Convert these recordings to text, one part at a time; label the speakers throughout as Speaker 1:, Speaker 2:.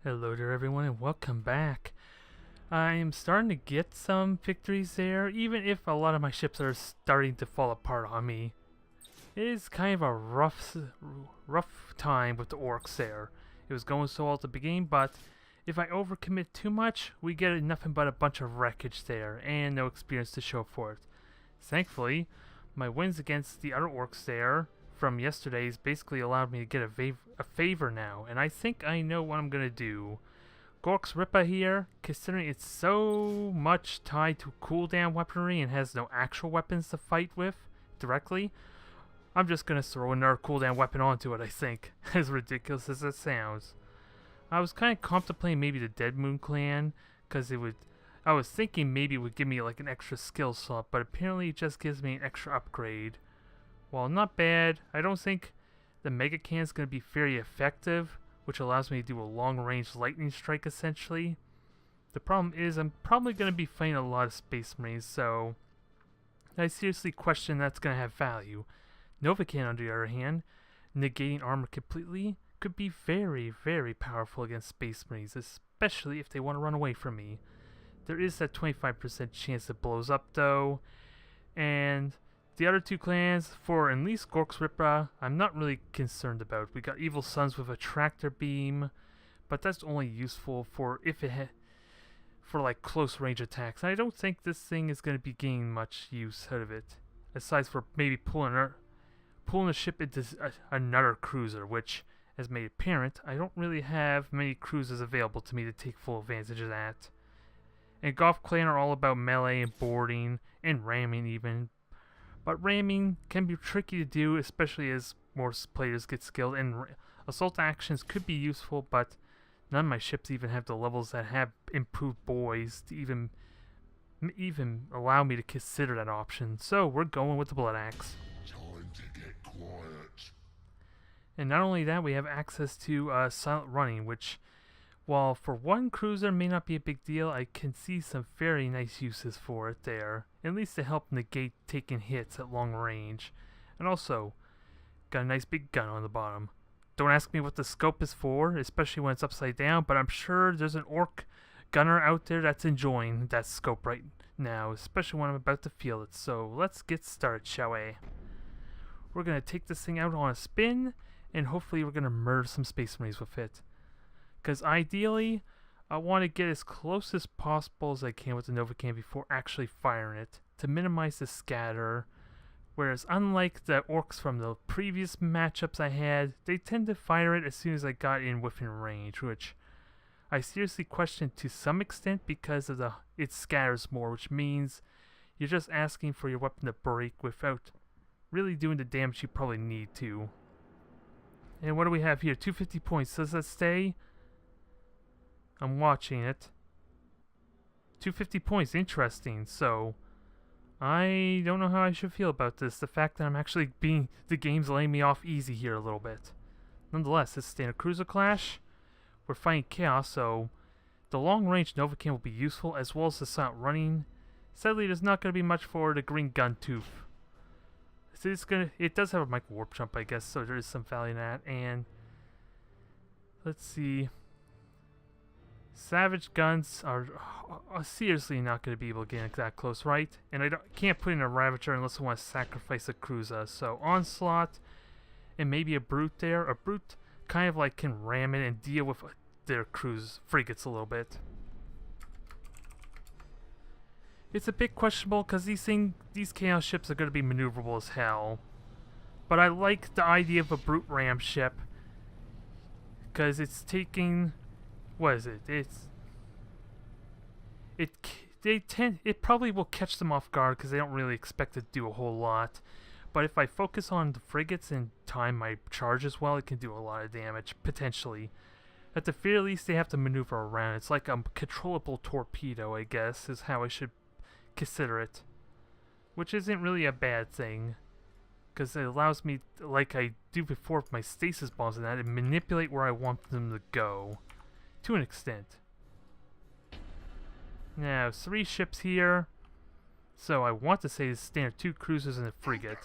Speaker 1: Hello there everyone and welcome back. I am starting to get some victories there, even if a lot of my ships are starting to fall apart on me. It is kind of a rough time with the orcs there. It was going so well at the beginning, but if I overcommit too much, we get nothing but a bunch of wreckage there, and no experience to show for it. Thankfully, my wins against the other orcs there from yesterday's basically allowed me to get a favor now, and I think I know what I'm gonna do. Gork's Rippa here, considering it's so much tied to cooldown weaponry and has no actual weapons to fight with directly, I'm just gonna throw another cooldown weapon onto it, I think, as ridiculous as it sounds. I was kind of contemplating maybe the Dead Moon clan, because I was thinking maybe it would give me like an extra skill slot, but apparently it just gives me an extra upgrade. While not bad, I don't think the Mega Cannon is going to be very effective, which allows me to do a long-range lightning strike essentially. The problem is I'm probably going to be fighting a lot of Space Marines, so I seriously question that's going to have value. Nova Kannon, on the other hand, negating armor completely, could be very, very powerful against Space Marines, especially if they want to run away from me. There is that 25% chance it blows up though, and the other two clans, for at least Gork's Ripra, I'm not really concerned about. We got Evil Sons with a tractor beam, but that's only useful for for like close range attacks. And I don't think this thing is going to be gaining much use out of it, aside for maybe pulling a ship into another cruiser, which, as made apparent, I don't really have many cruisers available to me to take full advantage of that. And Golf Clan are all about melee and boarding and ramming even. But ramming can be tricky to do, especially as more players get skilled, and assault actions could be useful, but none of my ships even have the levels that have improved boys to even allow me to consider that option. So we're going with the Blood Axe.
Speaker 2: Time to get quiet.
Speaker 1: And not only that, we have access to silent running, which, while for one cruiser may not be a big deal, I can see some very nice uses for it there. At least to help negate taking hits at long range. And also, got a nice big gun on the bottom. Don't ask me what the scope is for, especially when it's upside down, but I'm sure there's an orc gunner out there that's enjoying that scope right now, especially when I'm about to feel it. So let's get started, shall we? We're going to take this thing out on a spin, and hopefully we're going to murder some Space Marines with it. Because ideally, I want to get as close as possible as I can with the Nova Kannon before actually firing it, to minimize the scatter. Whereas unlike the orcs from the previous matchups I had, they tend to fire it as soon as I got in within range, which I seriously question to some extent because of it scatters more, which means you're just asking for your weapon to break without really doing the damage you probably need to. And what do we have here? 250 points. Does that stay? I'm watching it. 250 points, interesting. So, I don't know how I should feel about this. The fact that I'm actually the game's laying me off easy here a little bit. Nonetheless, this is standard cruiser clash. We're fighting chaos, so the long range Nova Kannon will be useful, as well as the silent running. Sadly, there's not going to be much for the green gun tooth. It does have a micro warp jump, I guess, so there is some value in that. And let's see. Savage guns are seriously not going to be able to get that close, right? And I can't put in a Ravager unless I want to sacrifice a cruiser. So Onslaught and maybe a Brute there. A Brute kind of like can ram it and deal with their frigates a little bit. It's a bit questionable because these Chaos ships are going to be maneuverable as hell. But I like the idea of a Brute ram ship because it's taking... What is it? It probably will catch them off guard because they don't really expect it to do a whole lot. But if I focus on the frigates and time my charges well, it can do a lot of damage, potentially. At the very least, they have to maneuver around. It's like a controllable torpedo, I guess, is how I should consider it. Which isn't really a bad thing, because it allows me, like I do before with my stasis bombs and that, to manipulate where I want them to go. To an extent. Now, 3 ships here. So I want to say the standard 2 cruisers and a frigate.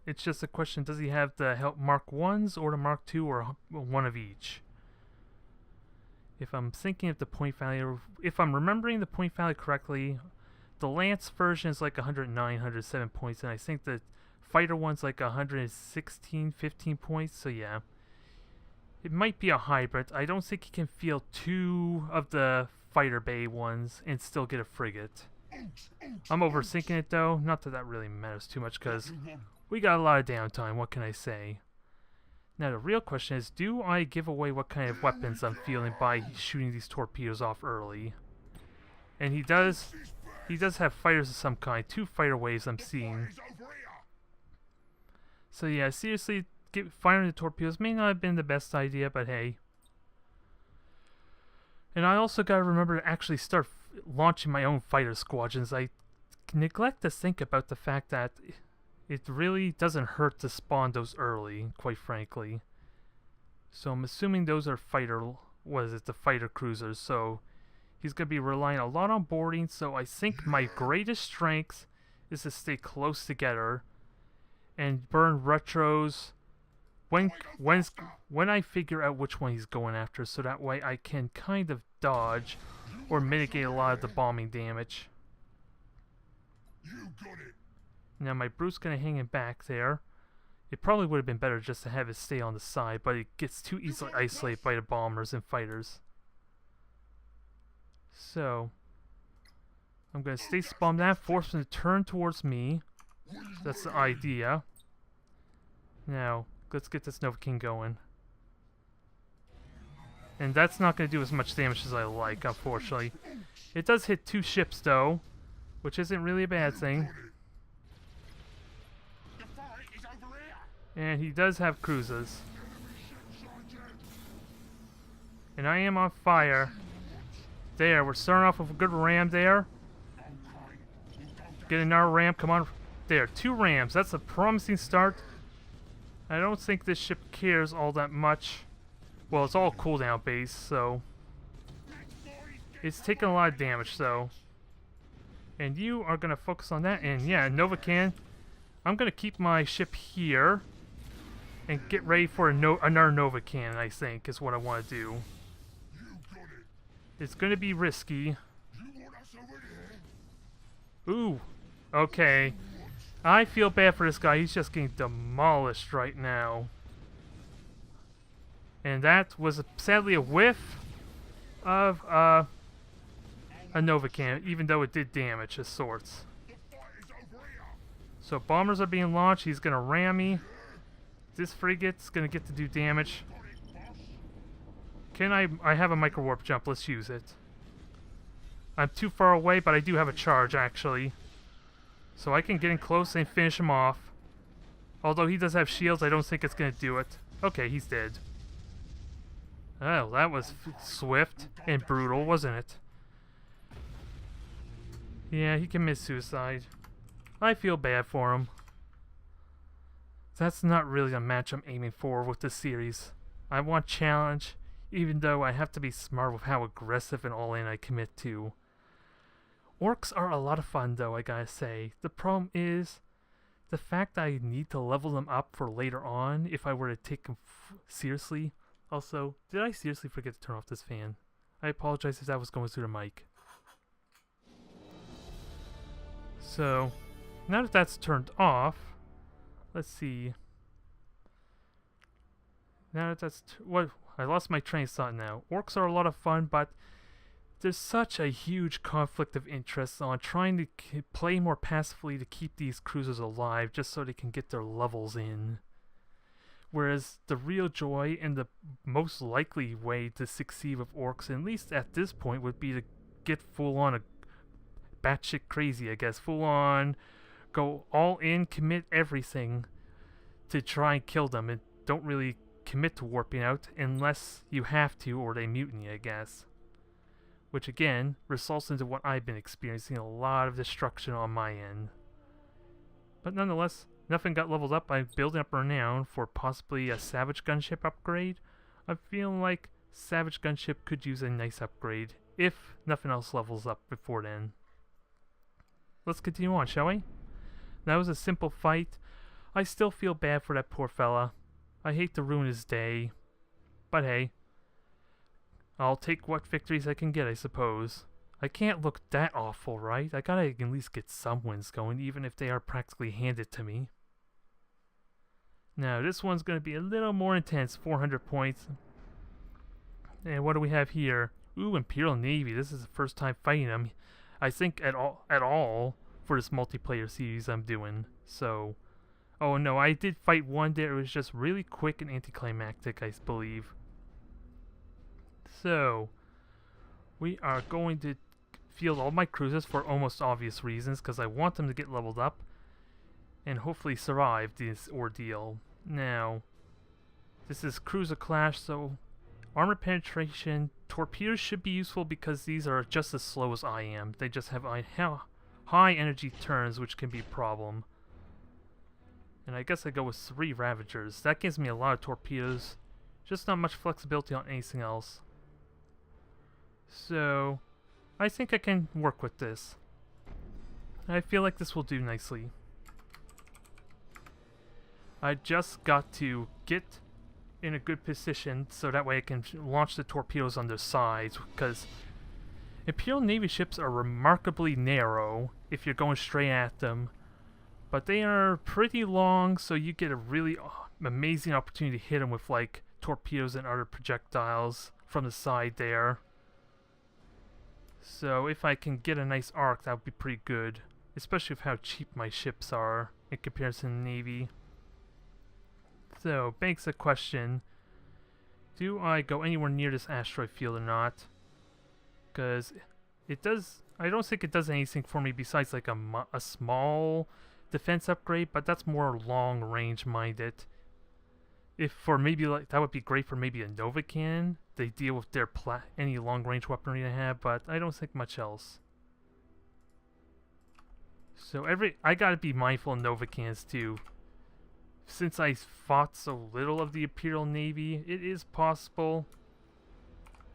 Speaker 1: It's just a question, does he have the Mark 1s or the Mark 2 or one of each? If I'm thinking of the point value, if I'm remembering the point value correctly, the Lance version is like 109, 107 points, and I think the fighter one's like 116, 15 points, so yeah. It might be a hybrid. I don't think you can field 2 of the fighter bay ones and still get a frigate. I'm overthinking it though, not that that really matters too much because we got a lot of downtime, what can I say? Now the real question is, do I give away what kind of weapons I'm fielding by shooting these torpedoes off early? And he does have fighters of some kind, 2 fighter waves I'm seeing. So yeah, seriously, firing the torpedoes may not have been the best idea, but hey. And I also gotta remember to actually start launching my own fighter squadrons. I neglect to think about the fact that it really doesn't hurt to spawn those early, quite frankly. So I'm assuming those are the fighter cruisers, so he's going to be relying a lot on boarding, so I think my greatest strength is to stay close together and burn retros when I figure out which one he's going after, so that way I can kind of dodge or mitigate a lot of the bombing damage. Now my Brute's gonna hang him back there. It probably would have been better just to have it stay on the side, but it gets too easily isolated by the bombers and fighters. So I'm gonna stay spawned that, force him to turn towards me. That's the idea. Now let's get this Nova King going. And that's not gonna do as much damage as I like, unfortunately. It does hit 2 ships though, which isn't really a bad thing. And he does have cruisers. And I am on fire. There, we're starting off with a good ram there. Get another ram, come on. There, 2 rams. That's a promising start. I don't think this ship cares all that much. Well, it's all cooldown based, so it's taking a lot of damage, though. And you are going to focus on that. And yeah, Nova Kannon. I'm going to keep my ship here and get ready for another Nova Kannon, I think, is what I want to do. It's going to be risky. Ooh, okay. I feel bad for this guy. He's just getting demolished right now. And that was sadly a whiff of a Nova Kannon, even though it did damage of sorts. So bombers are being launched. He's going to ram me. This frigate's going to get to do damage. I have a micro warp jump. Let's use it. I'm too far away, but I do have a charge, actually. So I can get in close and finish him off. Although he does have shields, I don't think it's going to do it. Okay, he's dead. Oh, that was swift and brutal, wasn't it? Yeah, he commits suicide. I feel bad for him. That's not really the match I'm aiming for with this series. I want challenge, even though I have to be smart with how aggressive and all-in I commit to. Orcs are a lot of fun, though, I gotta say. The problem is the fact that I need to level them up for later on if I were to take them seriously. Also, did I seriously forget to turn off this fan? I apologize if that was going through the mic. So, now that that's turned off, let's see. Now that that's... I lost my train of thought now. Orcs are a lot of fun, but there's such a huge conflict of interest on trying to play more passively to keep these cruisers alive just so they can get their levels in. Whereas the real joy and the most likely way to succeed with orcs, at least at this point, would be to get full on a batshit crazy, I guess. Full on, go all in, commit everything to try and kill them, and don't really commit to warping out unless you have to or they mutiny, I guess. Which again, results into what I've been experiencing, a lot of destruction on my end. But nonetheless, nothing got leveled up. I'm building up renown for possibly a Savage Gunship upgrade. I'm feeling like Savage Gunship could use a nice upgrade, if nothing else levels up before then. Let's continue on, shall we? That was a simple fight. I still feel bad for that poor fella. I hate to ruin his day. But hey. I'll take what victories I can get, I suppose. I can't look that awful, right? I gotta at least get some wins going, even if they are practically handed to me. Now, this one's gonna be a little more intense, 400 points. And what do we have here? Ooh, Imperial Navy. This is the first time fighting them, I think, at all for this multiplayer series I'm doing. So, oh no, I did fight one there. It was just really quick and anticlimactic, I believe. So, we are going to field all my cruisers for almost obvious reasons, because I want them to get leveled up and hopefully survive this ordeal. Now, this is cruiser clash, so armor penetration, torpedoes should be useful because these are just as slow as I am. They just have high energy turns, which can be a problem. And I guess I go with 3 Ravagers. That gives me a lot of torpedoes, just not much flexibility on anything else. So, I think I can work with this. I feel like this will do nicely. I just got to get in a good position so that way I can launch the torpedoes on their sides, because Imperial Navy ships are remarkably narrow if you're going straight at them, but they are pretty long, so you get a really amazing opportunity to hit them with like torpedoes and other projectiles from the side there. So if I can get a nice arc, that would be pretty good, especially with how cheap my ships are in comparison to Navy. So, begs the question, do I go anywhere near this asteroid field or not? Because it does, I don't think it does anything for me besides like a small defense upgrade, but that's more long range minded. If for maybe like, that would be great for maybe a Nova Kannon. They deal with their any long range weaponry they have, but I don't think much else. So I gotta be mindful of Nova Cannons too. Since I fought so little of the Imperial Navy, it is possible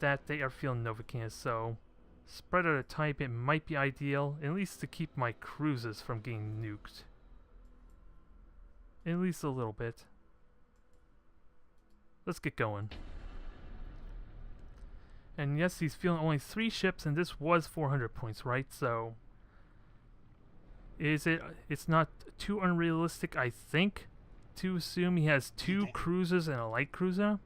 Speaker 1: that they are feeling Nova Cannons, so spread out a tiny bit might be ideal, at least to keep my cruisers from getting nuked. At least a little bit. Let's get going. And yes, he's feeling only 3 ships, and this was 400 points, right? So, it's not too unrealistic, I think, to assume he has 2 cruisers and a light cruiser.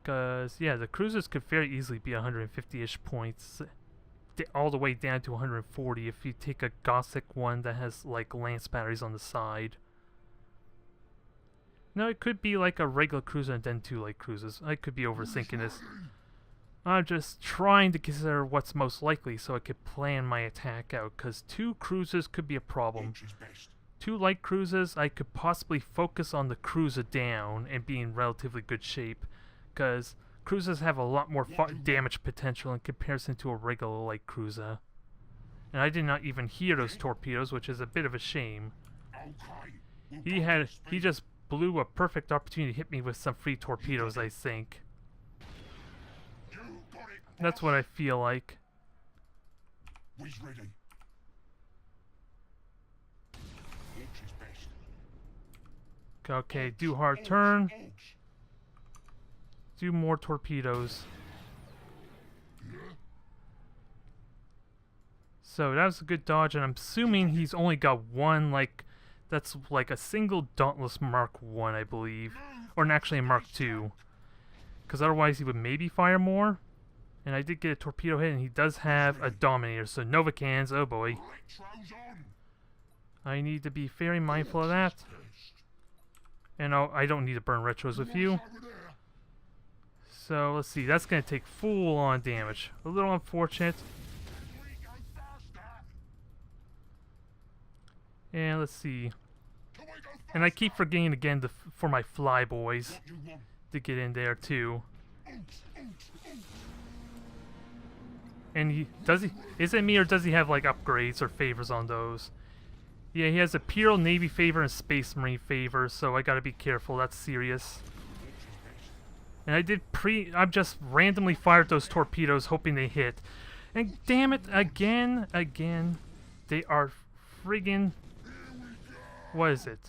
Speaker 1: Because, yeah, the cruisers could very easily be 150-ish points, all the way down to 140 if you take a Gothic one that has, like, lance batteries on the side. No, it could be like a regular cruiser and then 2 light cruisers. I could be overthinking this. I'm just trying to consider what's most likely so I could plan my attack out, because 2 cruisers could be a problem. 2 light cruisers, I could possibly focus on the cruiser down and be in relatively good shape, because cruisers have a lot more damage potential in comparison to a regular light cruiser. And I did not even hear those torpedoes, which is a bit of a shame. He just blew a perfect opportunity to hit me with some free torpedoes, I think. That's what I feel like. Okay, do hard turn. Do more torpedoes. So that was a good dodge, and I'm assuming he's only got one, like, that's like a single Dauntless Mark 1, I believe. Or actually a Mark 2. Because otherwise he would maybe fire more. And I did get a torpedo hit, and he does have a Dominator, so Nova Cannons, oh boy. I need to be very mindful of that. And I don't need to burn retros with you. So, let's see, that's going to take full-on damage. A little unfortunate. And let's see. And I keep forgetting again for my flyboys to get in there too. And is it me or does he have like upgrades or favors on those? Yeah, he has Imperial Navy favor and Space Marine favor, so I gotta be careful, that's serious. And I've just randomly fired those torpedoes hoping they hit. And damn it, again, they are friggin', what is it?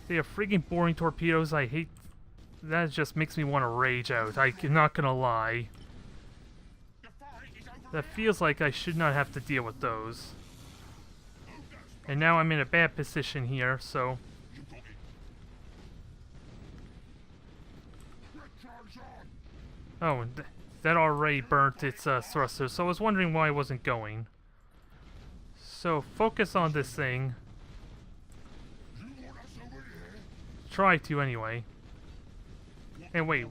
Speaker 1: They are friggin' boring torpedoes, I hate That just makes me want to rage out. I'm not gonna lie. That feels like I should not have to deal with those. And now I'm in a bad position here, so... Oh, that already burnt its thruster, so I was wondering why I wasn't going. So, focus on this thing. Try to, anyway. And wait,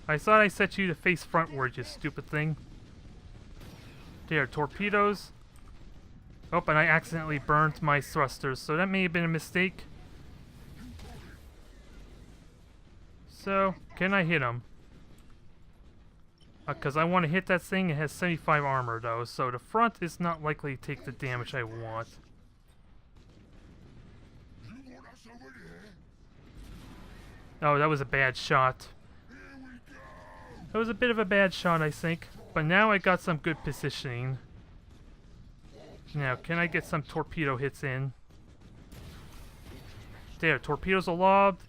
Speaker 1: I thought I set you to face frontward, you stupid thing. There, torpedoes. Oh, and I accidentally burned my thrusters, so that may have been a mistake. So, can I hit him? Because I want to hit that thing. It has 75 armor, though, so the front is not likely to take the damage I want. Oh, that was a bad shot. That was a bit of a bad shot, I think. But now I got some good positioning. Now, can I get some torpedo hits in? There, torpedoes are lobbed.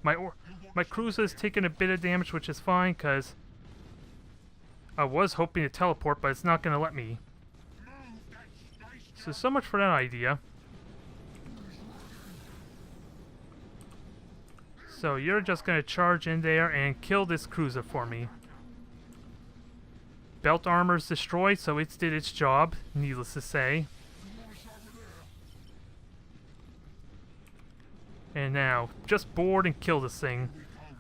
Speaker 1: My cruiser's taking a bit of damage, which is fine, because I was hoping to teleport, but it's not going to let me. So much for that idea. So you're just going to charge in there and kill this cruiser for me. Belt armor's destroyed, so it did its job, needless to say. And now, just board and kill this thing.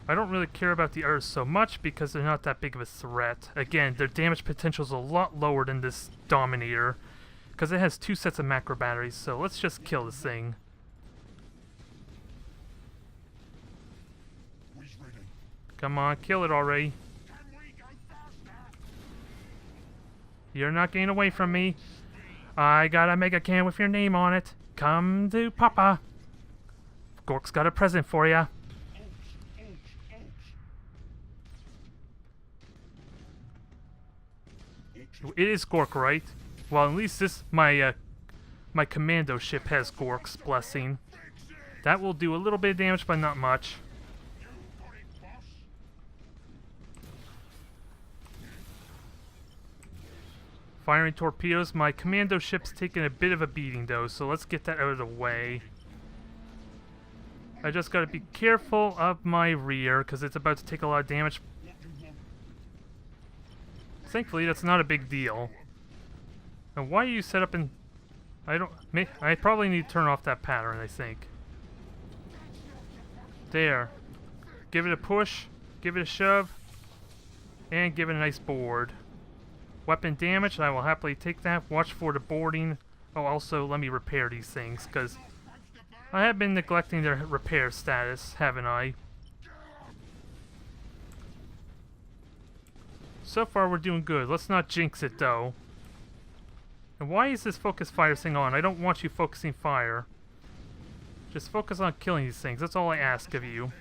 Speaker 1: I don't really care about the others so much because they're not that big of a threat. Again, their damage potential is a lot lower than this Dominator because it has 2 sets of macro batteries, so let's just kill this thing. Come on, kill it already. You're not getting away from me. I got a Mega Cannon with your name on it. Come to Papa. Gork's got a present for ya. It is Gork, right? Well, at least this my commando ship has Gork's blessing. That will do a little bit of damage, but not much. Firing torpedoes. My commando ship's taking a bit of a beating, though, so let's get that out of the way. I just gotta be careful of my rear, because it's about to take a lot of damage. Thankfully, that's not a big deal. And why are you set up in... I probably need to turn off that pattern, I think. There. Give it a push, give it a shove, and give it a nice board. Weapon damage, I will happily take that. Watch for the boarding. Oh, also, let me repair these things, because I have been neglecting their repair status, haven't I? So far, we're doing good. Let's not jinx it, though. And why is this focus fire thing on? I don't want you focusing fire. Just focus on killing these things. That's all I ask of you.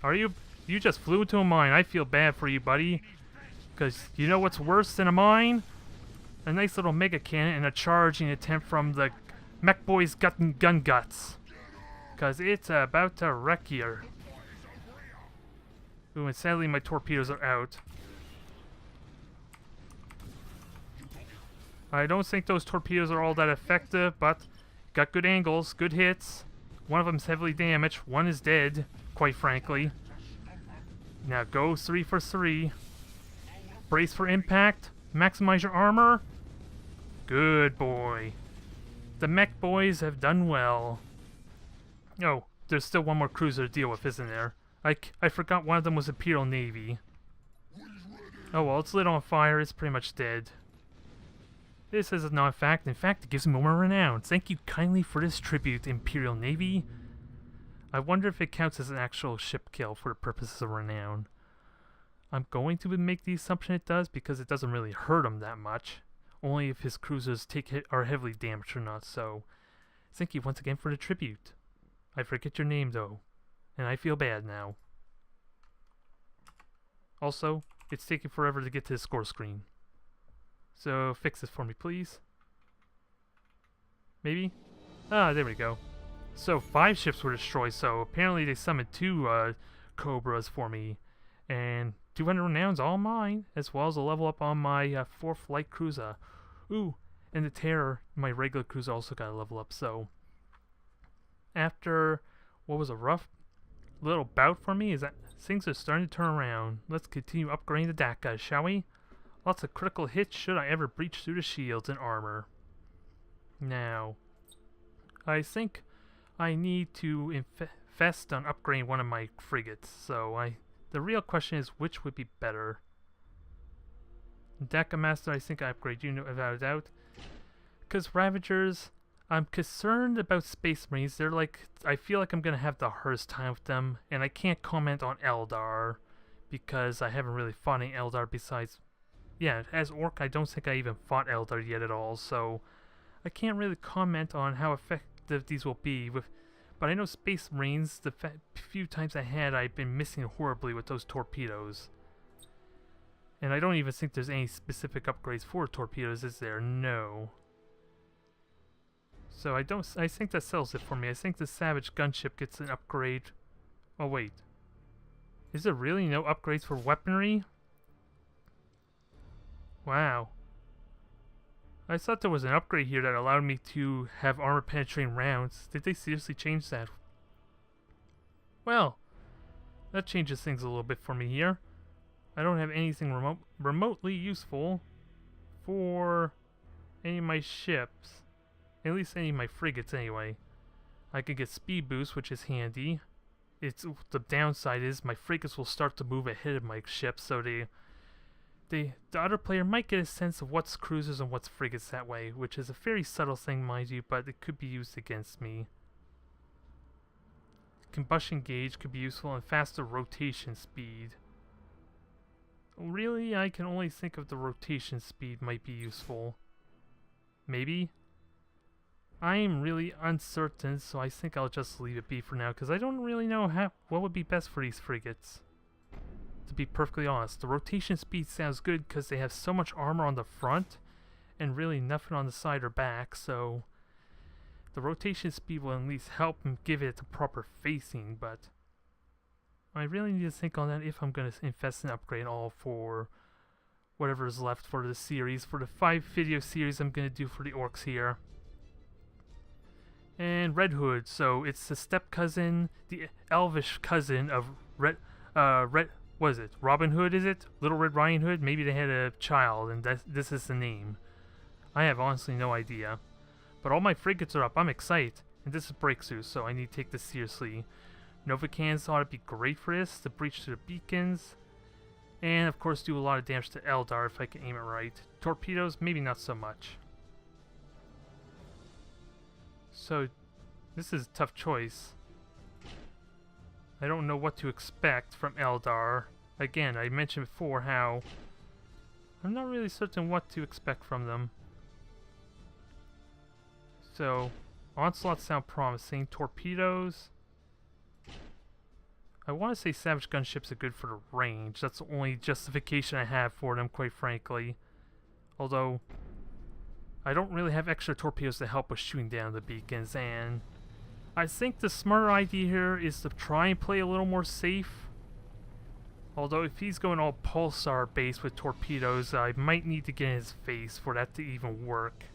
Speaker 1: Are you... You just flew into a mine. I feel bad for you, buddy. Because you know what's worse than a mine? A nice little Mega Cannon and a charging attempt from the Mech Boy's gun guts. Because it's about to wreck you. Ooh, and sadly my torpedoes are out. I don't think those torpedoes are all that effective, but got good angles, good hits. One of them's heavily damaged, one is dead, quite frankly. Now go 3 for 3. Brace for impact, maximize your armor. Good boy. The Mech Boys have done well. Oh, there's still one more cruiser to deal with, isn't there? I forgot one of them was Imperial Navy. Oh well, it's lit on fire, it's pretty much dead. This is not a fact. In fact, it gives me more renown. Thank you kindly for this tribute, Imperial Navy. I wonder if it counts as an actual ship kill for the purposes of renown. I'm going to make the assumption it does because it doesn't really hurt him that much. Only if his cruisers are heavily damaged or not, so... Thank you once again for the tribute. I forget your name though, and I feel bad now. Also, it's taking forever to get to the score screen. So, fix this for me, please. Maybe? Ah, there we go. So 5 ships were destroyed, so apparently they summoned 2 Cobras for me. And 200 renowns all mine, as well as a level up on my 4th light cruiser. Ooh, and the Terror, my regular cruiser, also got a level up, so... After what was a rough little bout for me, is that things are starting to turn around. Let's continue upgrading the DACA, shall we? Lots of critical hits should I ever breach through the shields and armor. Now, I think I need to invest on upgrading one of my frigates, so the real question is which would be better. DACA Master, I think I upgrade you without a doubt. Because Ravagers, I'm concerned about Space Marines. They're like, I feel like I'm going to have the hardest time with them, and I can't comment on Eldar because I haven't really fought any Eldar besides, yeah, as Orc I don't think I even fought Eldar yet at all, so I can't really comment on how effective these will be. But I know Space Marines, the few times I had, I've been missing horribly with those torpedoes. And I don't even think there's any specific upgrades for torpedoes, is there? No. So I think that settles it for me. I think the Savage gunship gets an upgrade. Oh wait. Is there really no upgrades for weaponry? Wow. I thought there was an upgrade here that allowed me to have armor penetrating rounds. Did they seriously change that? Well, that changes things a little bit for me here. I don't have anything remotely useful for any of my ships. At least any of my frigates anyway. I could get speed boost, which is handy. The downside is my frigates will start to move ahead of my ships, so the other player might get a sense of what's cruisers and what's frigates that way, which is a very subtle thing, mind you, but it could be used against me. Combustion gauge could be useful and faster rotation speed. Really, I can only think of the rotation speed might be useful. Maybe? I am really uncertain, so I think I'll just leave it be for now, because I don't really know what would be best for these frigates. To be perfectly honest, the rotation speed sounds good because they have so much armor on the front, and really nothing on the side or back, so the rotation speed will at least help and give it the proper facing, but I really need to think on that if I'm going to invest in upgrade all for whatever is left for the series, for the 5 video series I'm going to do for the Orcs here. And Red Hood, so it's the step cousin, the elvish cousin of what is it? Robin Hood, is it? Little Red Riding Hood? Maybe they had a child and this is the name. I have honestly no idea. But all my frigates are up, I'm excited. And this is breakthrough, so I need to take this seriously. Nova Cannons ought to be great for this, to breach through the beacons. And of course do a lot of damage to Eldar if I can aim it right. Torpedoes, maybe not so much. So, this is a tough choice. I don't know what to expect from Eldar. Again, I mentioned before how I'm not really certain what to expect from them. So, onslaughts sound promising. Torpedoes. I want to say Savage gunships are good for the range. That's the only justification I have for them, quite frankly. Although, I don't really have extra torpedoes to help with shooting down the beacons, and I think the smarter idea here is to try and play a little more safe. Although if he's going all pulsar based with torpedoes, I might need to get in his face for that to even work.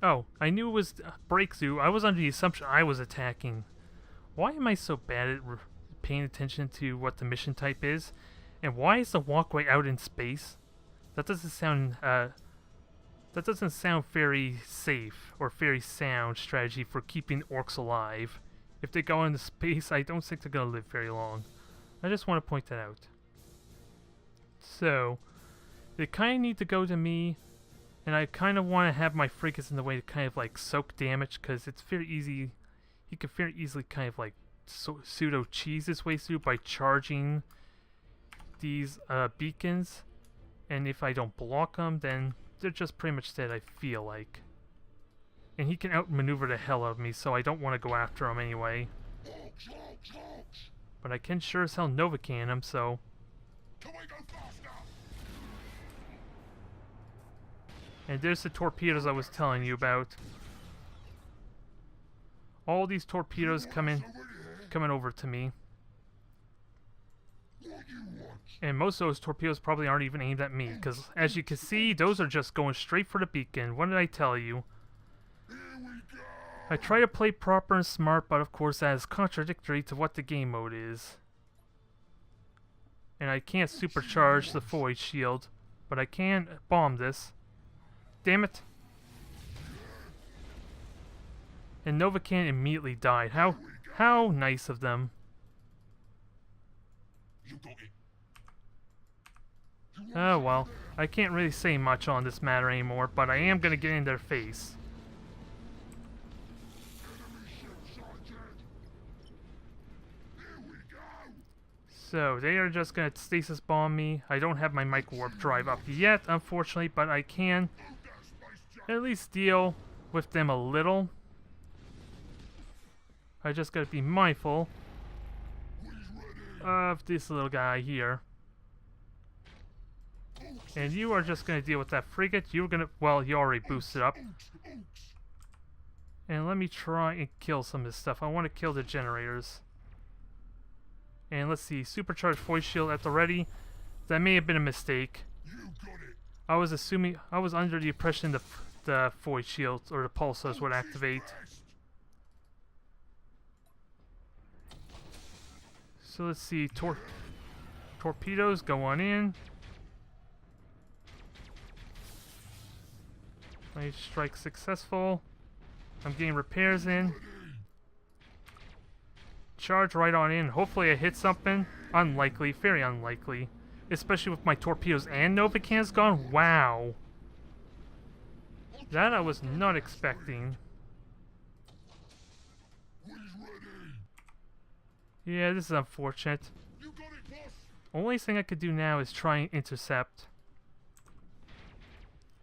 Speaker 1: Oh, I knew it was breakthrough. I was under the assumption I was attacking. Why am I so bad at paying attention to what the mission type is? And why is the walkway out in space? That doesn't sound very safe or very sound strategy for keeping orcs alive. If they go into space, I don't think they're going to live very long. I just want to point that out. So, they kind of need to go to me, and I kind of want to have my frigates in the way to kind of like soak damage, because it's very easy. He can very easily kind of like pseudo cheese his way through by charging these beacons. And if I don't block them, then they're just pretty much dead, I feel like. And he can outmaneuver the hell out of me, so I don't want to go after him anyway. But I can sure as hell Nova Kannon him, so... And there's the torpedoes I was telling you about. All these torpedoes coming over to me. And most of those torpedoes probably aren't even aimed at me, because as you can see, those are just going straight for the beacon. What did I tell you? I try to play proper and smart, but of course that is contradictory to what the game mode is. And I can't supercharge the void shield, but I can bomb this. Damn it. And Nova Kannon immediately died. How nice of them. Oh well, I can't really say much on this matter anymore, but I am gonna get in their face. So, they are just gonna stasis bomb me. I don't have my micro warp drive up yet, unfortunately, but I can at least deal with them a little. I just gotta be mindful of this little guy here. And you are just gonna deal with that frigate. You're gonna, well, you already boosted up. And let me try and kill some of this stuff. I want to kill the generators. And let's see, supercharged void shield at the ready. That may have been a mistake. I was assuming, I was under the impression the void shield or the pulsars would activate. So let's see, torpedoes go on in. My strike successful. I'm getting repairs in. Charge right on in. Hopefully I hit something. Unlikely, very unlikely. Especially with my torpedoes and Nova Kannon's gone. Wow. That I was not expecting. Yeah, this is unfortunate. Only thing I could do now is try and intercept.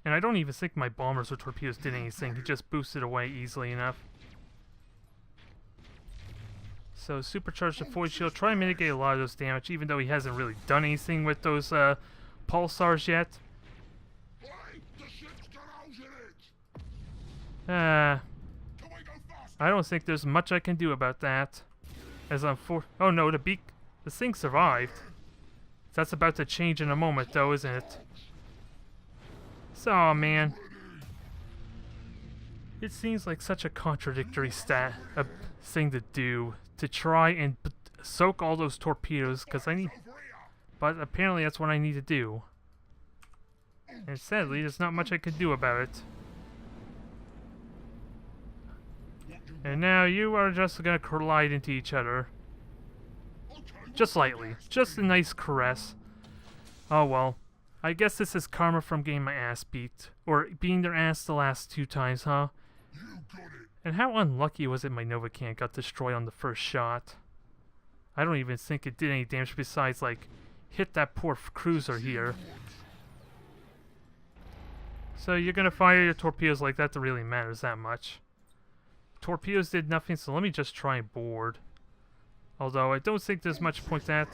Speaker 1: And I don't even think my bombers or torpedoes did anything. He just boosted away easily enough. So supercharge the void shield. Try and mitigate a lot of those damage, even though he hasn't really done anything with those pulsars yet. I don't think there's much I can do about that. As I'm oh no, the thing survived. That's about to change in a moment, though, isn't it? So, oh, man. It seems like such a contradictory thing to do. To try and soak all those torpedoes, because I need... But apparently that's what I need to do. And sadly, there's not much I could do about it. And now you are just gonna collide into each other. Just lightly. Just a nice caress. Oh well. I guess this is karma from getting my ass beat. Or being their ass the last 2 times, huh? And how unlucky was it my Nova Kannon got destroyed on the first shot? I don't even think it did any damage besides, like, hit that poor cruiser here. So you're gonna fire your torpedoes like that really matters that much. Torpedoes did nothing, so let me just try and board. Although I don't think there's much point to that.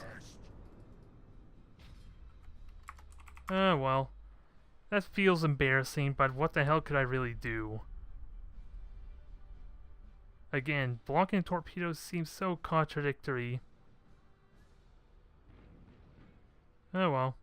Speaker 1: Well. That feels embarrassing, but what the hell could I really do? Again, blocking torpedoes seems so contradictory. Oh well.